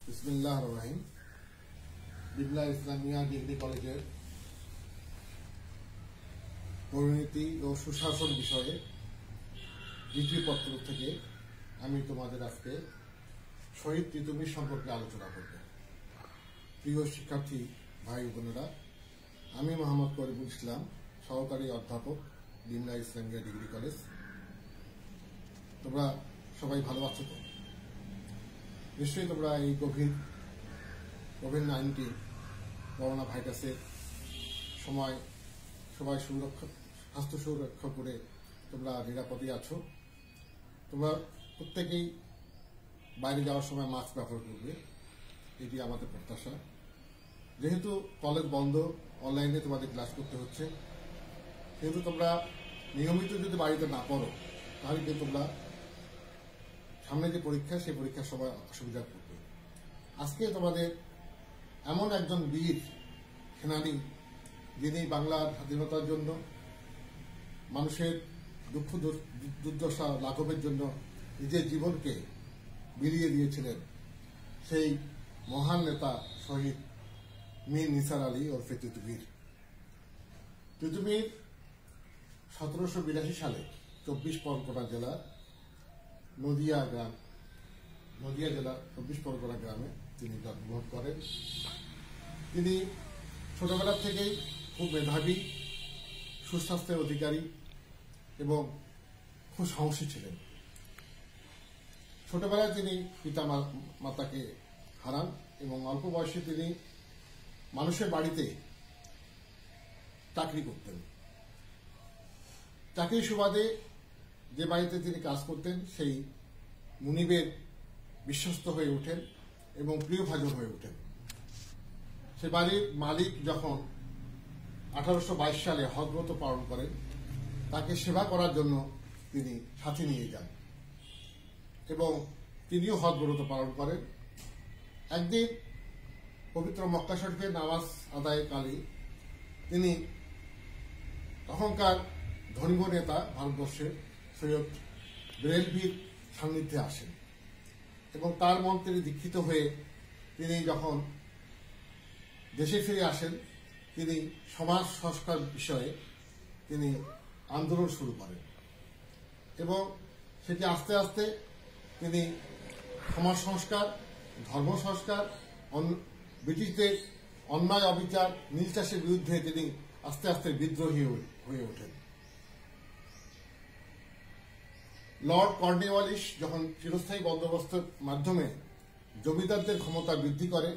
বিসমিল্লাহির রহমানির রহিম। বিমলা ইসলামিয়া ডিগ্রি কলেজের পরিণতি ও সুশাসন বিষয়ে দ্বিতীয় পত্র থেকে আমি তোমাদের আজকে শহীদ তিতুমীর সম্পর্কে আলোচনা করব। প্রিয় শিক্ষার্থী ভাই বোনেরা, আমি মোহাম্মদ করিমুল ইসলাম, সহকারী অধ্যাপক, বিমলা ইসলামিয়া ডিগ্রি কলেজ। তোমরা সবাই ভালো আছো তো? নিশ্চয়ই তোমরা এই কোভিড-19 করোনা ভাইরাসের সময় সবাই স্বাস্থ্য সুরক্ষা করে তোমরা নিরাপদে আছো। তোমরা প্রত্যেকেই বাইরে যাওয়ার সময় মাস্ক ব্যবহার করবে, এটি আমাদের প্রত্যাশা। যেহেতু কলেজ বন্ধ, অনলাইনে তোমাদের ক্লাস করতে হচ্ছে, সেহেতু তোমরা নিয়মিত যদি বাড়িতে না পড়ো তাহলে কিন্তু তোমরা সামনে যে পরীক্ষা, সেই পরীক্ষার সময় অসুবিধা করবে। আজকে তোমাদের এমন একজন বীর সেনানী, যিনি বাংলার স্বাধীনতার জন্য, মানুষের দুঃখ দুর্দশা লাঘবের জন্য নিজের জীবনকে বিলিয়ে দিয়েছিলেন, সেই মহান নেতা শহীদ মীর নিসার আলী ওরফে তিতুমীর। তিতুমীর 1782 সালে 24 পরগনা জেলা নদিয়া জেলা 24 পরগনা গ্রামে তিনি জন্মগ্রহণ করেন। তিনি ছোটবেলা থেকেই খুব মেধাবী, সুস্বাস্থ্যের অধিকারী এবং খুব সাহসী ছিলেন। ছোটবেলায় তিনি পিতা মাতাকে হারান এবং অল্প বয়সে তিনি মানুষের বাড়িতে চাকরি করতেন। চাকরির সুবাদে যে বাড়িতে তিনি কাজ করতেন, সেই মুনিবের বিশ্বস্ত হয়ে ওঠেন এবং প্রিয়ভাজন হয়ে ওঠেন। সে বাড়ির মালিক যখন 1822 সালে হজব্রত পালন করেন, তাকে সেবা করার জন্য তিনি সাথে নিয়ে যান এবং তিনিও হজব্রত পালন করেন। একদিন পবিত্র মক্কা শরীফে নামাজ আদায়কালে তিনি তখনকার ধর্মীয় নেতা ভারতবর্ষের সৈয়দ বেরেলভির সান্নিধ্যে আসেন এবং তার মন্ত্রে দীক্ষিত হয়ে তিনি যখন দেশে ফিরে আসেন, তিনি সমাজ সংস্কার বিষয়ে তিনি আন্দোলন শুরু করেন এবং সেটি আস্তে আস্তে তিনি সমাজ সংস্কার, ধর্ম সংস্কার, ব্রিটিশদের অন্যায় অবিচার, নীল চাষের বিরুদ্ধে তিনি আস্তে আস্তে বিদ্রোহী হয়ে ওঠেন। লর্ড কর্নওয়ালিস যখন চিরস্থায়ী বন্দোবস্তের মাধ্যমে জমিদারদের ক্ষমতা বৃদ্ধি করে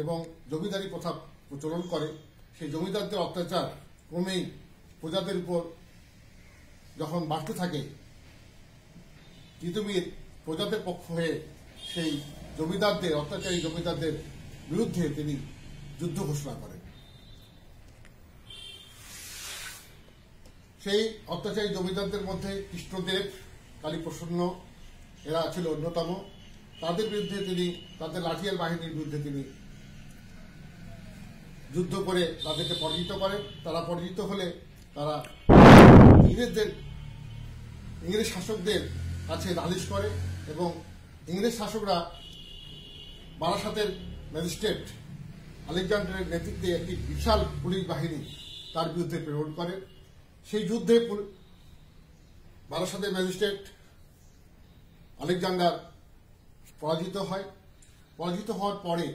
এবং জমিদারি প্রথা প্রচলন করে, সেই জমিদারদের অত্যাচার ক্রমেই প্রজাদের উপর যখন বাড়তে থাকে, তিতুমীর প্রজাদের পক্ষ হয়ে সেই অত্যাচারী জমিদারদের বিরুদ্ধে তিনি যুদ্ধ ঘোষণা করেন। সেই অত্যাচারী জমিদারদের মধ্যে কৃষ্ণদেব, কালীপ্রসন্ন এরা ছিল অন্যতম। তাদের বিরুদ্ধে তিনি, তাদের লাঠিয়াল বাহিনীর বিরুদ্ধে তিনি যুদ্ধ করে তাদেরকে পরাজিত করেন। তারা পরাজিত হলে তারা ইংরেজ শাসকদের কাছে নালিশ করে এবং ইংরেজ শাসকরা বারাসাতের ম্যাজিস্ট্রেট আলেকজান্ডারের নেতৃত্বে একটি বিশাল পুলিশ বাহিনী তার বিরুদ্ধে প্রেরণ করেন। সেই যুদ্ধে বারাসাতের ম্যাজিস্ট্রেট আলেকজান্ডার পরাজিত হয়। পরাজিত হওয়ার পরে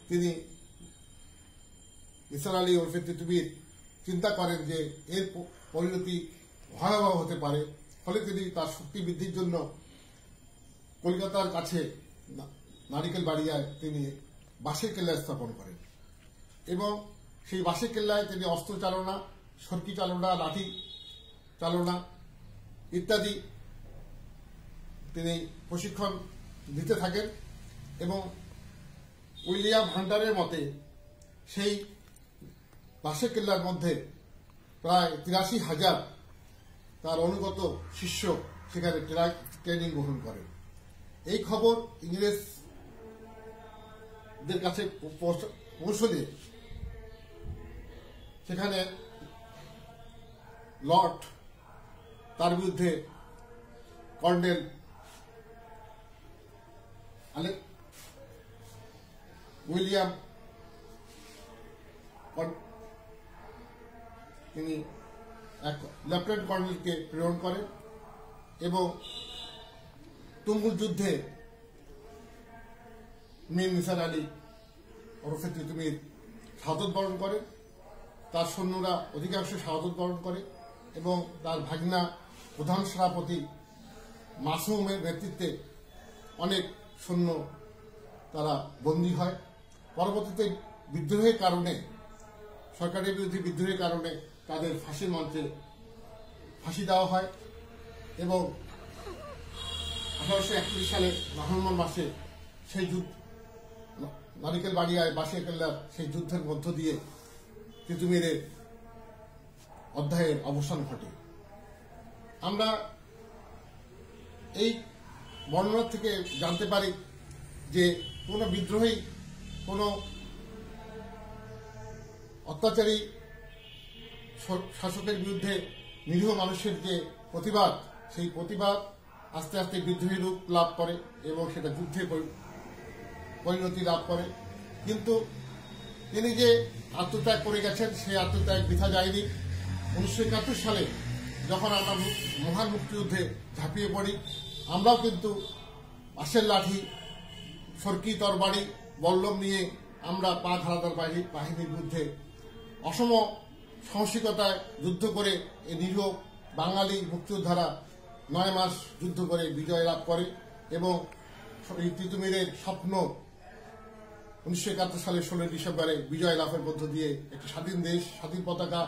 তিনি নিসার আলী ওরফে তিতুমীর চিন্তা করেন যে এর পরিণতি ভয়াবহ হতে পারে। ফলে তিনি তার শক্তি বৃদ্ধির জন্য কলকাতার কাছে নারিকেল বাড়িয়ায় তিনি বাঁশের কেল্লা স্থাপন করেন এবং সেই বাঁশের কেল্লায় তিনি অস্ত্র চালনা, সরকি চালনা, লাঠি চালনা ইত্যাদি তিনি প্রশিক্ষণ দিতে থাকেন এবং উইলিয়াম হান্টারের মতে সেই বাঁশের কেল্লার মধ্যে প্রায় 83,000 তার অনুগত শিষ্য সেখানে ট্রেনিং গ্রহণ করেন। এই খবর ইংরেজদের কাছে পৌঁছলে সেখানে লর্ড তার বিরুদ্ধে উইলিয়াম তিনি এক লেফটেন্যান্ট কর্নেলকে প্রেরণ করেন এবং তুমুল যুদ্ধে মীর নিসার আলী ওরফে তিতুমির শাহাদত বরণ করে। তার সৈন্যরা অধিকাংশ শাহাদত বরণ করে এবং তার ভাগনা প্রধান সেনাপতি মাসুমের নেতৃত্বে অনেক সৈন্য তারা বন্দী হয়। পরবর্তীতে বিদ্রোহের কারণে, সরকারের বিরুদ্ধে বিদ্রোহের কারণে তাদের ফাঁসির মঞ্চে ফাঁসি দেওয়া হয় এবং 1831 সালে নভেম্বর মাসে সেই যুদ্ধ নারিকেল বাড়িয়ায় বাঁশিয়াকেল্লার সেই যুদ্ধের মধ্য দিয়ে তিতুমিরের অধ্যায়ের অবসান ঘটে। আমরা এই বর্ণনা থেকে জানতে পারি যে কোনো বিদ্রোহী, কোনো অত্যাচারী শাসকের বিরুদ্ধে নিরীহ মানুষের যে প্রতিবাদ, সেই প্রতিবাদ আস্তে আস্তে বিদ্রোহী রূপ লাভ করে এবং সেটা যুদ্ধে পরিণতি লাভ করে। কিন্তু তিনি যে আত্মত্যাগ করে গেছেন, সেই আত্মত্যাগ বৃথা যায়নি। 1971 সালে যখন আমরা মহান মুক্তিযুদ্ধে ঝাঁপিয়ে পড়ি, আমরাও কিন্তু বাঁশের লাঠি, সরকি তরবারি, বল্লম নিয়ে আমরা পাক হানাদার বাহিনীর বিরুদ্ধে অসম সাহসিকতায় যুদ্ধ করে এই নিরীহ বাঙালি মুক্তিযোদ্ধারা 9 মাস যুদ্ধ করে বিজয় লাভ করে এবং তিতুমিরের স্বপ্ন 1971 সালের 16 ডিসেম্বরে বিজয় লাভের মধ্য দিয়ে একটি স্বাধীন দেশ, স্বাধীন পতাকা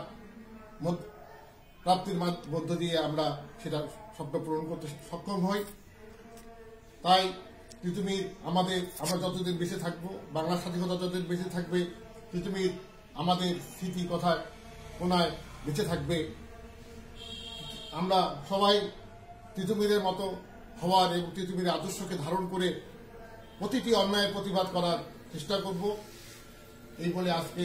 প্রাপ্তির মধ্য দিয়ে আমরা সেটা স্বপ্ন পূরণ করতে সক্ষম হই। তাই তিতুমির আমরা যতদিন বেঁচে থাকবো, বাংলার স্বাধীনতা যতদিন বেঁচে থাকবে, তিতুমির আমাদের স্মৃতি কথায় কোনায় বেঁচে থাকবে। আমরা সবাই তিতুমিরের মতো হওয়ার এবং তিতুমিরের আদর্শকে ধারণ করে প্রতিটি অন্যায়ের প্রতিবাদ করার চেষ্টা করব। এই বলে আজকে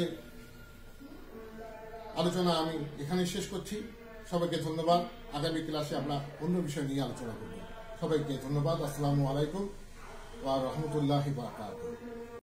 আলোচনা আমি এখানে শেষ করছি। সবাইকে ধন্যবাদ। আগামী ক্লাসে আমরা অন্য বিষয় নিয়ে আলোচনা করব। সবাইকে ধন্যবাদ। আসসালামু আলাইকুম ওয়া রাহমাতুল্লাহি ওয়া বারাকাতুহু।